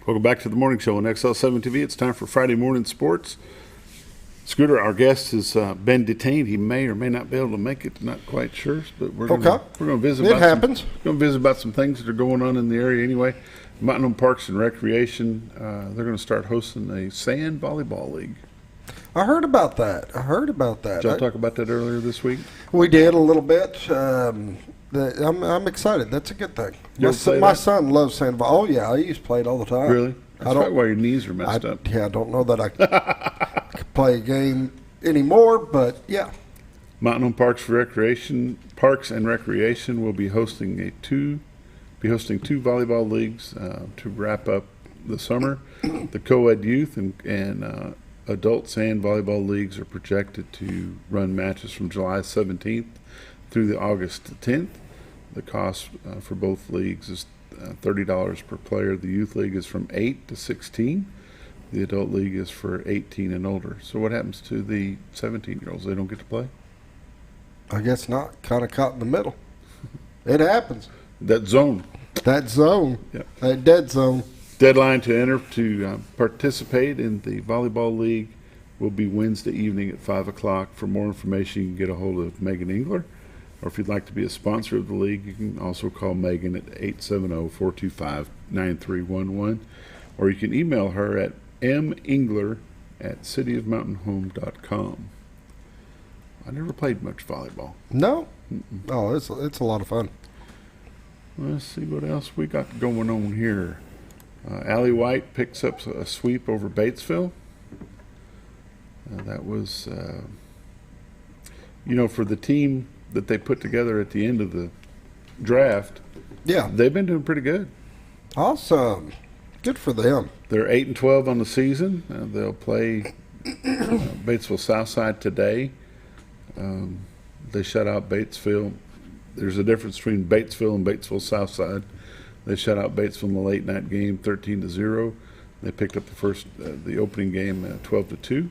Welcome back to the morning show on XL7-TV. It's time for Friday morning sports. Scooter, our guest has been detained. He may or may not be able to make it. Not quite sure, but we're going to visit. It happens. Going to visit about some things that are going on in the area anyway. Mountain Home Parks and Recreation. They're going to start hosting a sand volleyball league. I heard about that. Did y'all talk about that earlier this week? We did a little bit. I'm excited. That's a good thing. My son loves sand volleyball. Oh yeah, I used to play it all the time. Really? That's probably why your knees are messed up. Yeah, I don't know that I could play a game anymore, but yeah. Mountain Home Parks and Recreation will be hosting two volleyball leagues to wrap up the summer. The co-ed youth and adult sand volleyball leagues are projected to run matches from July 17th through the August 10th. The cost for both leagues is $30 per player. The youth league is from 8 to 16. The adult league is for 18 and older. So what happens to the 17-year-olds? They don't get to play? I guess not. Kind of caught in the middle. It happens. That zone. Yeah. That dead zone. Deadline to enter to participate in the volleyball league will be Wednesday evening at 5 o'clock. For more information, you can get a hold of Megan Engler. Or if you'd like to be a sponsor of the league, you can also call Megan at 870-425-9311. Or you can email her at mengler@cityofmountainhome.com. I never played much volleyball. No? Oh, it's a lot of fun. Let's see what else we got going on here. Allie White picks up a sweep over Batesville. That was, for the team that they put together at the end of the draft. Yeah. They've been doing pretty good. Awesome. Good for them. They're 8-12 on the season. They'll play Batesville Southside today. They shut out Batesville. There's a difference between Batesville and Batesville Southside. They shut out Batesville in the late night game 13-0. They picked up the opening game 12-2.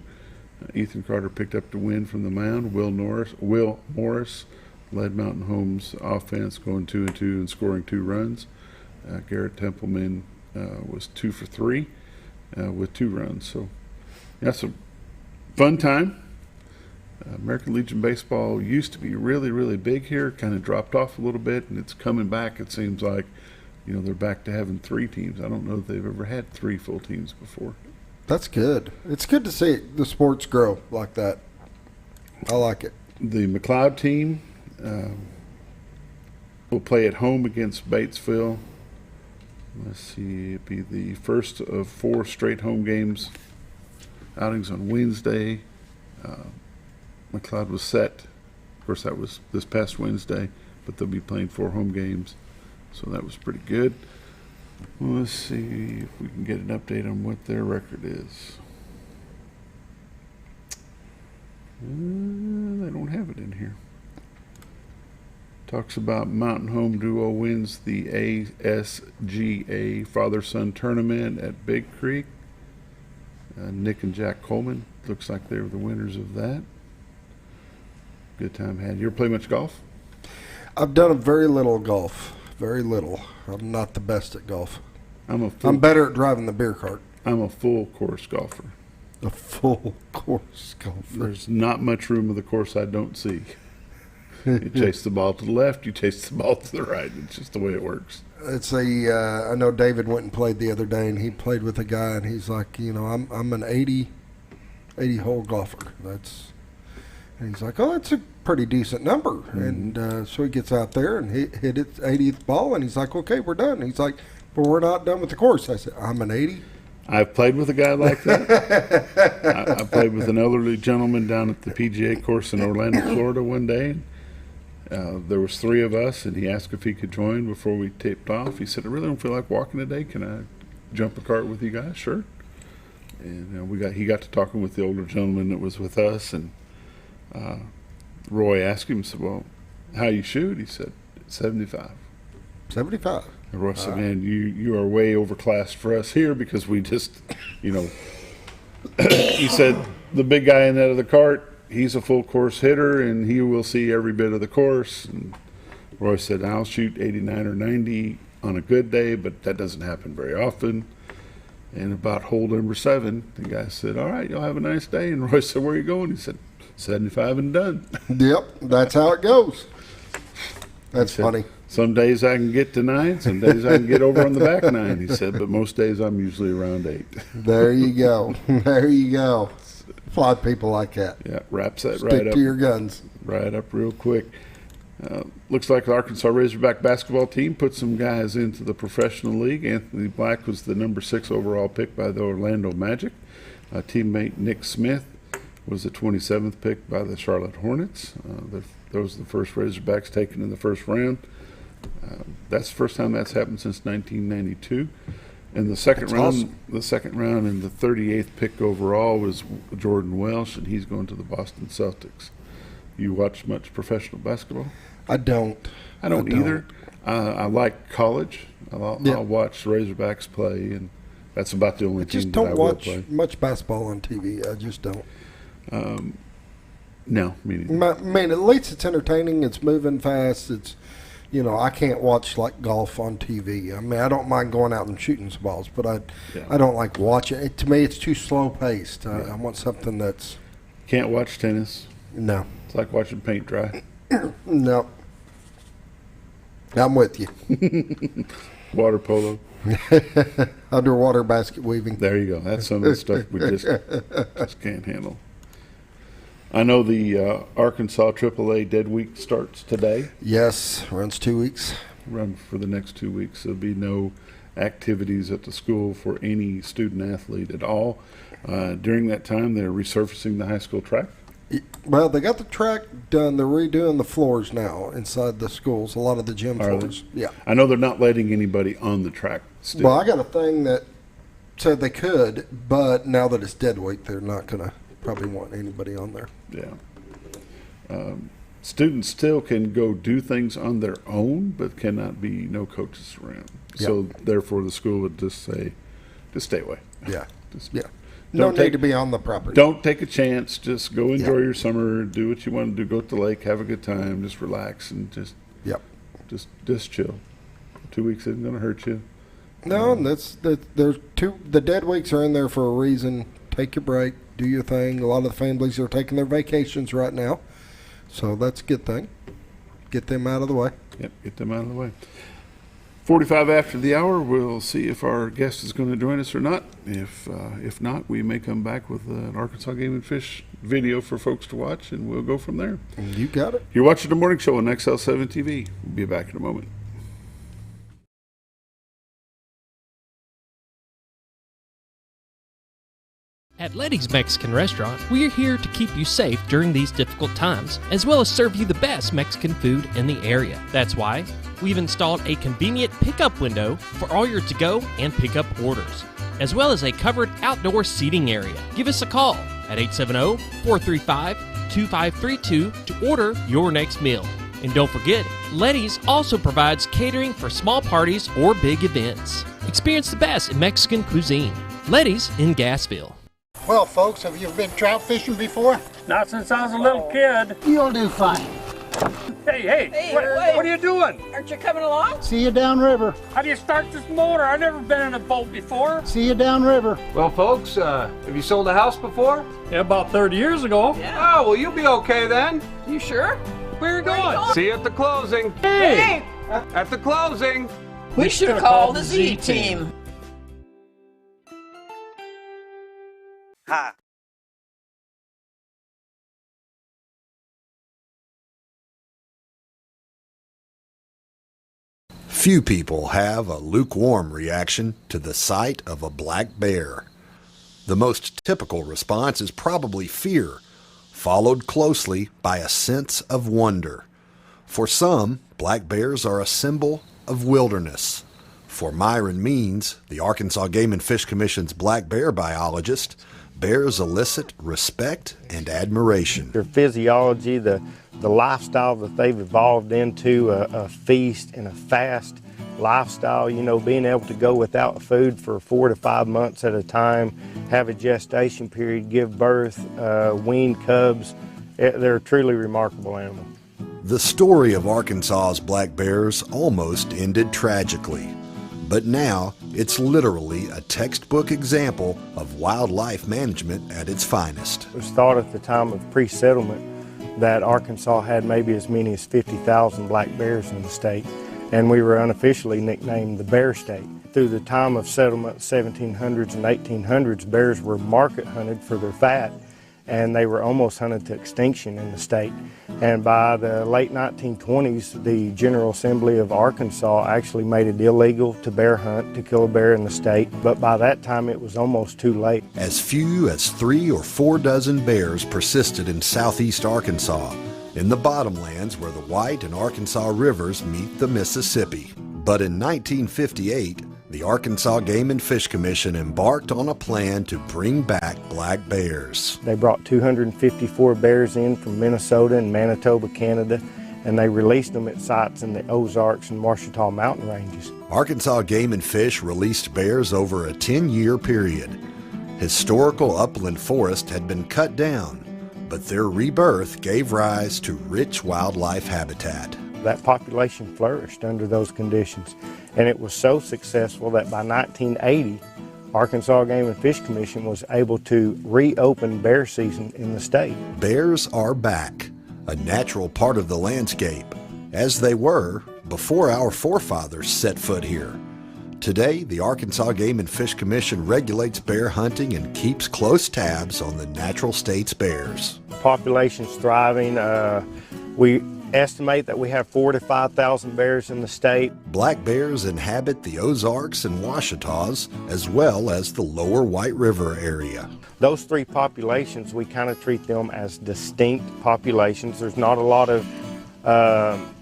Ethan Carter picked up the win from the mound. Will Morris led Mountain Home's offense, going 2-2 and scoring 2 runs. Garrett Templeman was 2 for 3 with 2 runs. So that's a fun time. American Legion Baseball used to be really, really big here, kind of dropped off a little bit, and it's coming back. It seems like, they're back to having 3 teams. I don't know if they've ever had 3 full teams before. That's good. It's good to see the sports grow like that. I like it. The McLeod team will play at home against Batesville. Let's see, it'll be the first of 4 straight home games outings on Wednesday. McLeod was set. Of course, that was this past Wednesday, but they'll be playing 4 home games, so that was pretty good. Well, let's see if we can get an update on what their record is. They don't have it in here. Talks about Mountain Home Duo wins the ASGA Father-Son Tournament at Big Creek. Nick and Jack Coleman, looks like they were the winners of that. Good time had. You ever play much golf? I've done a very little golf. Very little. I'm not the best at golf. I'm better at driving the beer cart. I'm a full course golfer. A full course golfer. There's not much room of the course I don't see. You chase the ball to the left, you chase the ball to the right. It's just the way it works. It's I know David went and played the other day, and he played with a guy, and he's like, I'm an 80 hole golfer. And he's like, oh, that's a pretty decent number. Mm-hmm. And so he gets out there and hit his 80th ball, and he's like, okay, we're done. And he's like, but we're not done with the course. I said, I'm an 80. I've played with a guy like that. I played with an elderly gentleman down at the PGA course in Orlando, Florida one day. There was 3 of us, and he asked if he could join before we taped off. He said, I really don't feel like walking today. Can I jump a cart with you guys? Sure. And he got to talking with the older gentleman that was with us, and Roy asked him, said, well, how you shoot? He said, 75. 75. And Roy said, man, you are way overclassed for us here because we just, he said, the big guy in that other cart, he's a full course hitter and he will see every bit of the course. And Roy said, I'll shoot 89 or 90 on a good day, but that doesn't happen very often. And about hole number 7, the guy said, all right, you'll have a nice day. And Roy said, where are you going? He said, 75 and done. Yep, that's how it goes. That's funny. Some days I can get to 9, some days I can get over on the back 9, he said, but most days I'm usually around 8. There you go. There you go. A lot of people like that. Yeah, wraps that Stick right up. to your guns. Right up real quick. Looks like the Arkansas Razorback basketball team put some guys into the professional league. Anthony Black was the number 6 overall pick by the Orlando Magic. Teammate Nick Smith was the 27th pick by the Charlotte Hornets. Those are the first Razorbacks taken in the first round. That's the first time that's happened since 1992. And the second round and the 38th pick overall was Jordan Welsh, and he's going to the Boston Celtics. You watch much professional basketball? I don't. I don't either. I like college. I'll watch Razorbacks play, and that's about the only team that I will play. Just don't watch much basketball on TV. I just don't. No, me neither. I mean, at least it's entertaining. It's moving fast. It's, I can't watch like golf on TV. I mean, I don't mind going out and shooting some balls, but I don't like watching it. To me, it's too slow paced. I want something that's. Can't watch tennis. No. It's like watching paint dry. No. I'm with you. Water polo. Underwater basket weaving. There you go. That's some of the stuff we just can't handle. I know the Arkansas AAA Dead Week starts today. Yes, runs 2 weeks. Run for the next 2 weeks. There'll be no activities at the school for any student athlete at all. During that time, they're resurfacing the high school track. Well, they got the track done. They're redoing the floors now inside the schools, a lot of the gym floors. Yeah. I know they're not letting anybody on the track still. Well, I got a thing that said they could, but now that it's dead weight, they're not going to probably want anybody on there. Yeah. Students still can go do things on their own, but cannot be no coaches around. Yep. So, therefore, the school would just say, just stay away. Yeah. No need to be on the property. Don't take a chance. Just go enjoy your summer. Do what you want to do. Go to the lake. Have a good time. Just relax and just chill. 2 weeks isn't going to hurt you. No, the dead weeks are in there for a reason. Take your break. Do your thing. A lot of the families are taking their vacations right now, so that's a good thing. Get them out of the way. Yep, get them out of the way. 45 after the hour, we'll see if our guest is going to join us or not. If not, we may come back with an Arkansas Game and Fish video for folks to watch, and we'll go from there. You got it. You're watching The Morning Show on XL7-TV. We'll be back in a moment. At Letty's Mexican Restaurant, we're here to keep you safe during these difficult times, as well as serve you the best Mexican food in the area. That's why we've installed a convenient pickup window for all your to-go and pickup orders, as well as a covered outdoor seating area. Give us a call at 870-435-2532 to order your next meal. And don't forget, Letty's also provides catering for small parties or big events. Experience the best in Mexican cuisine. Letty's in Gassville. Well, folks, have you been trout fishing before? Not since I was a little kid. You'll do fine. Hey, what are you doing? Aren't you coming along? See you downriver. How do you start this motor? I've never been in a boat before. See you downriver. Well, folks, have you sold a house before? Yeah, about 30 years ago. Yeah. Oh, well, you'll be okay then. You sure? Where are you going? See you at the closing. Hey! At the closing. We should have called the Z-Team. Hi. Few people have a lukewarm reaction to the sight of a black bear. The most typical response is probably fear, followed closely by a sense of wonder. For some, black bears are a symbol of wilderness. For Myron Means, the Arkansas Game and Fish Commission's black bear biologist, bears elicit respect and admiration. Their physiology, the lifestyle that they've evolved into, a feast and a fast lifestyle, you know, being able to go without food for 4 to 5 months at a time, have a gestation period, give birth, wean cubs. They're a truly remarkable animal. The story of Arkansas's black bears almost ended tragically. But now, it's literally a textbook example of wildlife management at its finest. It was thought at the time of pre-settlement that Arkansas had maybe as many as 50,000 black bears in the state, and we were unofficially nicknamed the Bear State. Through the time of settlement, 1700s and 1800s, bears were market hunted for their fat, and they were almost hunted to extinction in the state. And by the late 1920s, the General Assembly of Arkansas actually made it illegal to bear hunt, to kill a bear in the state, but by that time it was almost too late. As few as 3 or 4 dozen bears persisted in southeast Arkansas, in the bottomlands where the White and Arkansas rivers meet the Mississippi. But in 1958, the Arkansas Game and Fish Commission embarked on a plan to bring back black bears. They brought 254 bears in from Minnesota and Manitoba, Canada, and they released them at sites in the Ozarks and Ouachita mountain ranges. Arkansas Game and Fish released bears over a 10-year period. Historical upland forest had been cut down, but their rebirth gave rise to rich wildlife habitat. That population flourished under those conditions, and it was so successful that by 1980, Arkansas Game and Fish Commission was able to reopen bear season in the state. Bears are back, a natural part of the landscape, as they were before our forefathers set foot here. Today, the Arkansas Game and Fish Commission regulates bear hunting and keeps close tabs on the natural state's bears. The population's thriving. We estimate that we have 4,000 to 5,000 bears in the state. Black bears inhabit the Ozarks and Ouachitas, as well as the lower White River area. Those 3 populations, we kind of treat them as distinct populations. There's not a lot of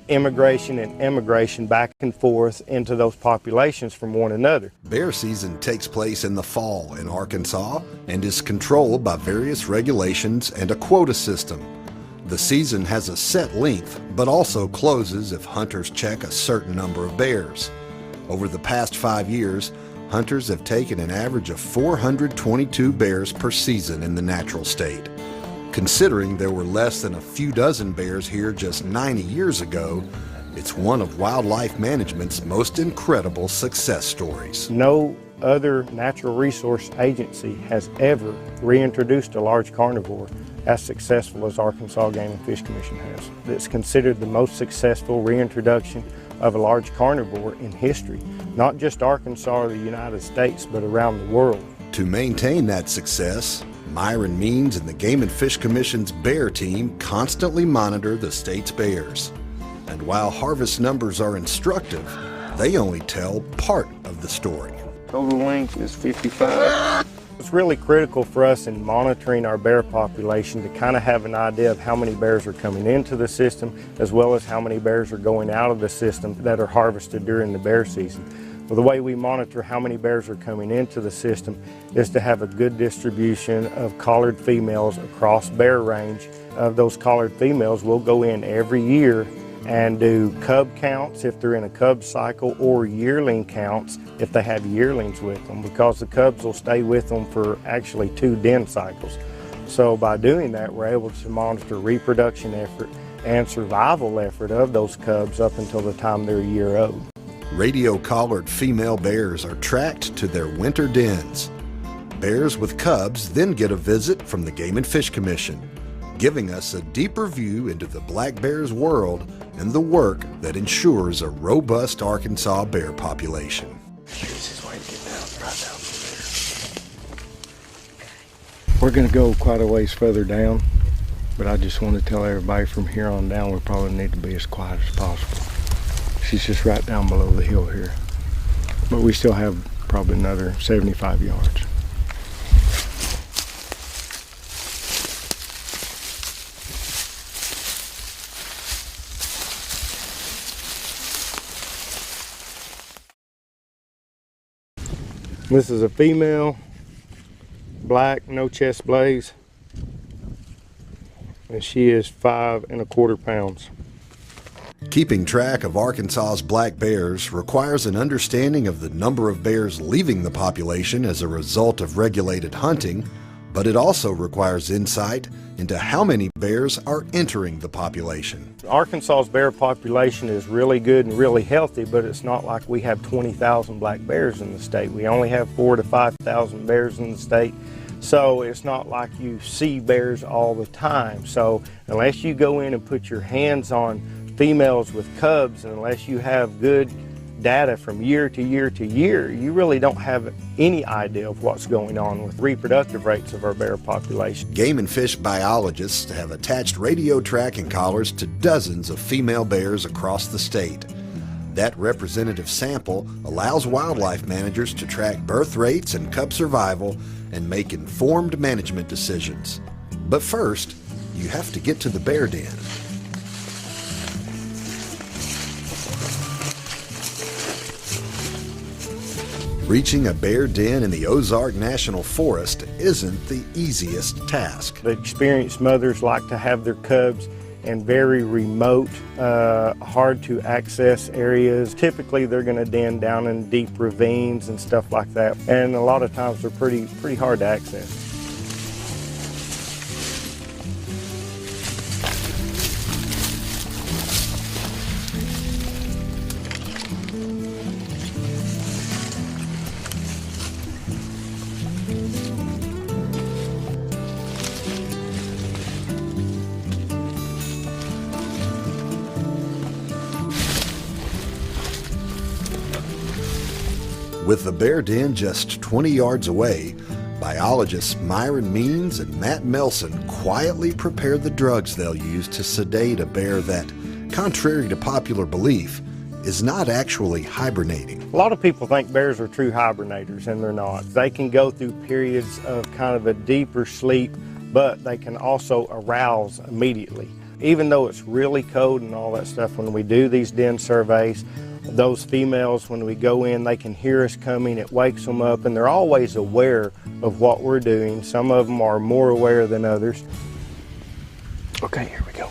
immigration and emigration back and forth into those populations from one another. Bear season takes place in the fall in Arkansas and is controlled by various regulations and a quota system. The season has a set length, but also closes if hunters check a certain number of bears. Over the past 5 years, hunters have taken an average of 422 bears per season in the natural state. Considering there were less than a few dozen bears here just 90 years ago, it's one of wildlife management's most incredible success stories. No other natural resource agency has ever reintroduced a large carnivore as successful as Arkansas Game and Fish Commission has. It's considered the most successful reintroduction of a large carnivore in history, not just Arkansas or the United States, but around the world. To maintain that success, Myron Means and the Game and Fish Commission's bear team constantly monitor the state's bears. And while harvest numbers are instructive, they only tell part of the story. Total length is 55. It's really critical for us in monitoring our bear population to kind of have an idea of how many bears are coming into the system, as well as how many bears are going out of the system that are harvested during the bear season. Well, the way we monitor how many bears are coming into the system is to have a good distribution of collared females across bear range. Of those collared females, we'll go in every year and do cub counts if they're in a cub cycle, or yearling counts if they have yearlings with them, because the cubs will stay with them for actually 2 den cycles. So by doing that, we're able to monitor reproduction effort and survival effort of those cubs up until the time they're a year old. Radio collared female bears are tracked to their winter dens. Bears with cubs then get a visit from the Game and Fish Commission, giving us a deeper view into the black bear's world and the work that ensures a robust Arkansas bear population. We're going to go quite a ways further down, but I just want to tell everybody from here on down we probably need to be as quiet as possible. She's just right down below the hill here, but we still have probably another 75 yards. This is a female, black, no chest blaze, and she is 5 1/4 pounds. Keeping track of Arkansas's black bears requires an understanding of the number of bears leaving the population as a result of regulated hunting, but it also requires insight into how many bears are entering the population. Arkansas's bear population is really good and really healthy, but it's not like we have 20,000 black bears in the state. We only have 4,000 to 5,000 bears in the state. So it's not like you see bears all the time. So unless you go in and put your hands on females with cubs, and unless you have good data from year to year to year, you really don't have any idea of what's going on with reproductive rates of our bear population. Game and fish biologists have attached radio tracking collars to dozens of female bears across the state. That representative sample allows wildlife managers to track birth rates and cub survival and make informed management decisions. But first, you have to get to the bear den. Reaching a bear den in the Ozark National Forest isn't the easiest task. The experienced mothers like to have their cubs in very remote, hard to access areas. Typically they're going to den down in deep ravines and stuff like that, and a lot of times they're pretty hard to access. With the bear den just 20 yards away, biologists Myron Means and Matt Melson quietly prepare the drugs they'll use to sedate a bear that, contrary to popular belief, is not actually hibernating. A lot of people think bears are true hibernators, and they're not. They can go through periods of kind of a deeper sleep, but they can also arouse immediately. Even though it's really cold and all that stuff, when we do these den surveys, those females, when we go in, they can hear us coming, it wakes them up, and they're always aware of what we're doing. Some of them are more aware than others. Okay, here we go.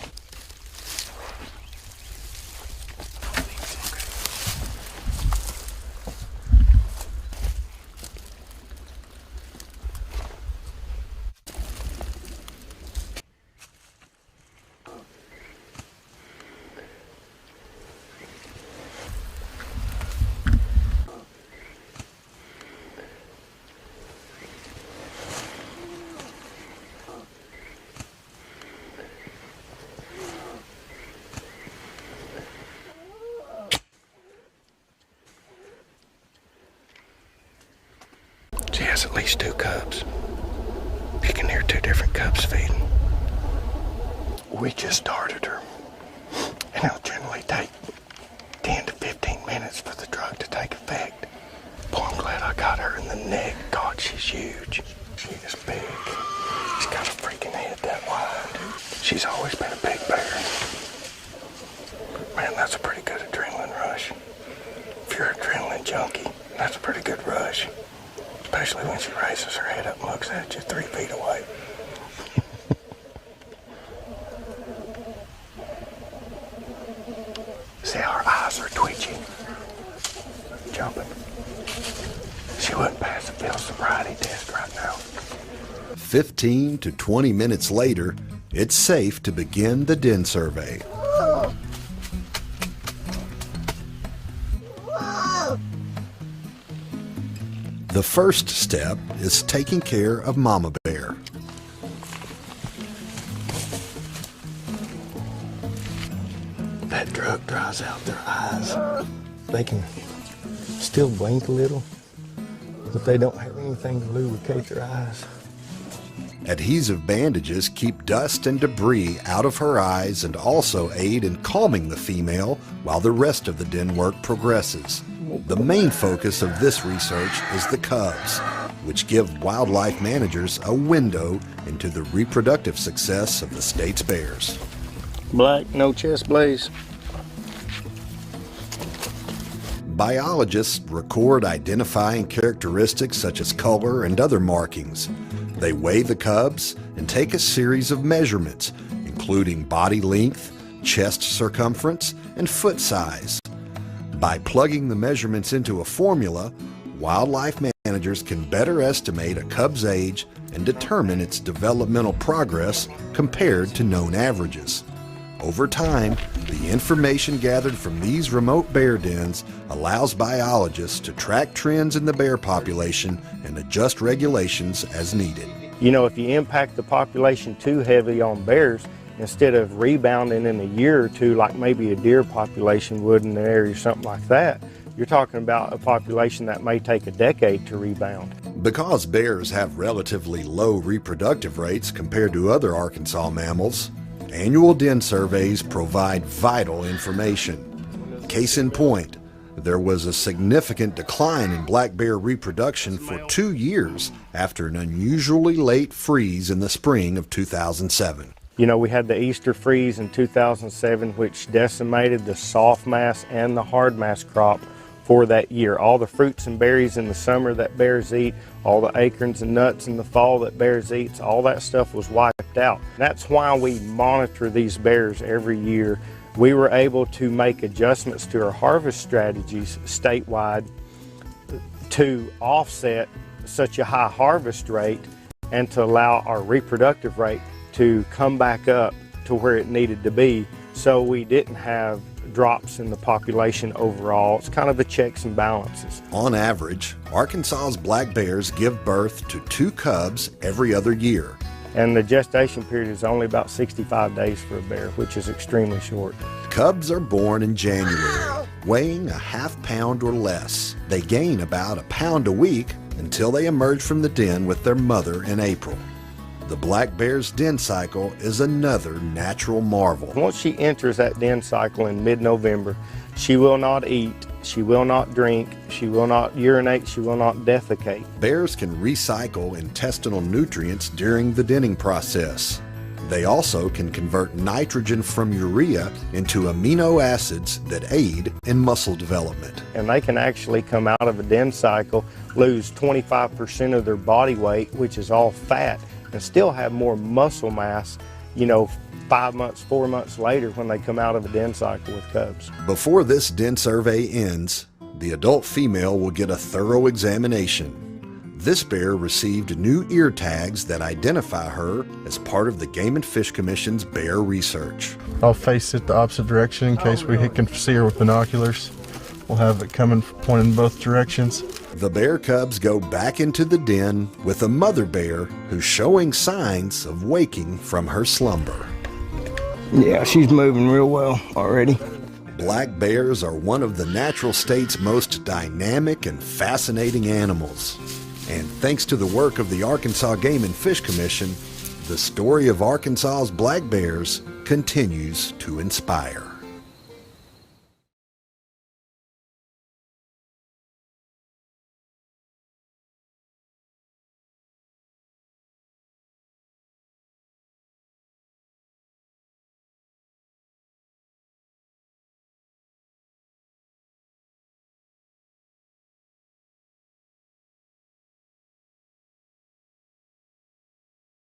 has at least 2 cubs. You can hear 2 different cubs feeding. We just started her, and it'll generally take 10 to 15 minutes for the drug to take effect. Boy, I'm glad I got her in the neck. God, she's huge. She is big. She's got a freaking head that wide. She's always been a big bear. Man, that's a pretty good adrenaline rush. If you're an adrenaline junkie, that's a pretty good rush. Especially when she raises her head up and looks at you 3 feet away. See how her eyes are twitching, jumping. She wouldn't pass a field sobriety test right now. 15 to 20 minutes later, it's safe to begin the den survey. The first step is taking care of Mama Bear. That drug dries out their eyes. They can still blink a little, but they don't have anything to lubricate their eyes. Adhesive bandages keep dust and debris out of her eyes and also aid in calming the female while the rest of the den work progresses. The main focus of this research is the cubs, which give wildlife managers a window into the reproductive success of the state's bears. Black, no chest blaze. Biologists record identifying characteristics such as color and other markings. They weigh the cubs and take a series of measurements, including body length, chest circumference, and foot size. By plugging the measurements into a formula, wildlife managers can better estimate a cub's age and determine its developmental progress compared to known averages. Over time, the information gathered from these remote bear dens allows biologists to track trends in the bear population and adjust regulations as needed. You know, if you impact the population too heavy on bears, instead of rebounding in a year or two like maybe a deer population would in an area or something like that, you're talking about a population that may take a decade to rebound. Because bears have relatively low reproductive rates compared to other Arkansas mammals, annual den surveys provide vital information. Case in point, there was a significant decline in black bear reproduction for 2 years after an unusually late freeze in the spring of 2007. You know, we had the Easter freeze in 2007, which decimated the soft mass and the hard mass crop for that year. All the fruits and berries in the summer that bears eat, all the acorns and nuts in the fall that bears eat, all that stuff was wiped out. That's why we monitor these bears every year. We were able to make adjustments to our harvest strategies statewide to offset such a high harvest rate and to allow our reproductive rate to come back up to where it needed to be, so we didn't have drops in the population overall. It's kind of the checks and balances. On average, Arkansas's black bears give birth to 2 cubs every other year. And the gestation period is only about 65 days for a bear, which is extremely short. Cubs are born in January, weighing a ½ pound or less. They gain about a pound a week until they emerge from the den with their mother in April. The black bear's den cycle is another natural marvel. Once she enters that den cycle in mid-November, she will not eat, she will not drink, she will not urinate, she will not defecate. Bears can recycle intestinal nutrients during the denning process. They also can convert nitrogen from urea into amino acids that aid in muscle development. And they can actually come out of a den cycle, lose 25% of their body weight, which is all fat, and still have more muscle mass, you know, 5 months, 4 months later when they come out of a den cycle with cubs. Before this den survey ends, the adult female will get a thorough examination. This bear received new ear tags that identify her as part of the Game and Fish Commission's bear research. I'll face it the opposite direction in case we can see her with binoculars. We'll have it coming pointing in both directions. The bear cubs go back into the den with a mother bear who's showing signs of waking from her slumber. Yeah, she's moving real well already. Black bears are one of the natural state's most dynamic and fascinating animals. And thanks to the work of the Arkansas Game and Fish Commission, the story of Arkansas's black bears continues to inspire.